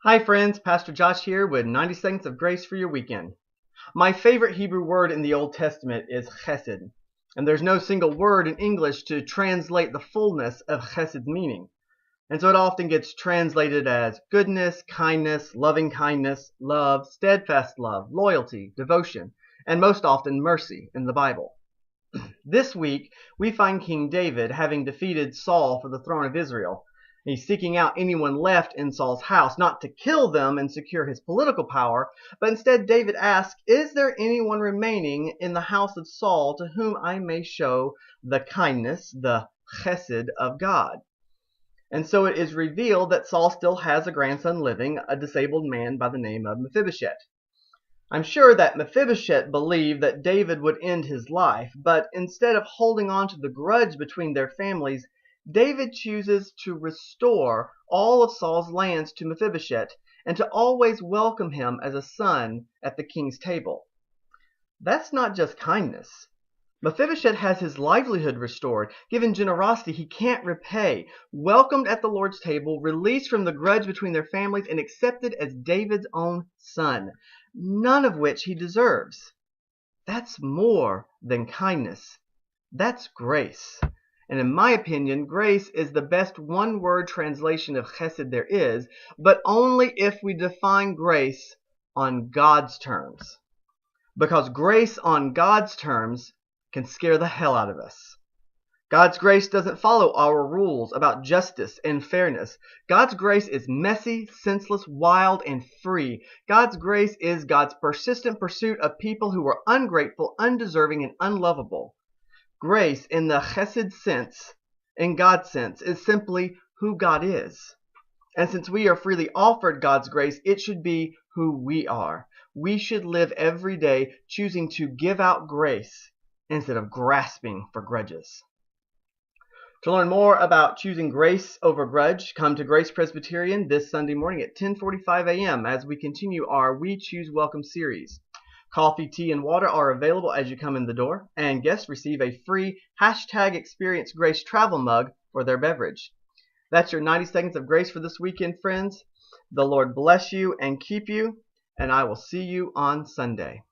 Hi friends, Pastor Josh here with 90 Seconds of Grace for your weekend. My favorite Hebrew word in the Old Testament is Hesed, and there's no single word in English to translate the fullness of Hesed's meaning. And so it often gets translated as goodness, kindness, loving kindness, love, steadfast love, loyalty, devotion, and most often mercy in the Bible. This week, we find King David having defeated Saul for the throne of Israel. He's seeking out anyone left in Saul's house, not to kill them and secure his political power, but instead David asks, is there anyone remaining in the house of Saul to whom I may show the kindness, the Hesed of God? And so it is revealed that Saul still has a grandson living, a disabled man by the name of Mephibosheth. I'm sure that Mephibosheth believed that David would end his life, but instead of holding on to the grudge between their families, David chooses to restore all of Saul's lands to Mephibosheth and to always welcome him as a son at the king's table. That's not just kindness. Mephibosheth has his livelihood restored, given generosity he can't repay, welcomed at the Lord's table, released from the grudge between their families, and accepted as David's own son, none of which he deserves. That's more than kindness. That's grace. And in my opinion, grace is the best one-word translation of Hesed there is, but only if we define grace on God's terms. Because grace on God's terms can scare the hell out of us. God's grace doesn't follow our rules about justice and fairness. God's grace is messy, senseless, wild, and free. God's grace is God's persistent pursuit of people who are ungrateful, undeserving, and unlovable. Grace, in the Hesed sense, in God's sense, is simply who God is. And since we are freely offered God's grace, it should be who we are. We should live every day choosing to give out grace instead of grasping for grudges. To learn more about choosing grace over grudge, come to Grace Presbyterian this Sunday morning at 10:45 a.m. as we continue our We Choose Welcome series. Coffee, tea, and water are available as you come in the door, and guests receive a free #Experience Grace travel mug for their beverage. That's your 90 Seconds of Grace for this weekend, friends. The Lord bless you and keep you, and I will see you on Sunday.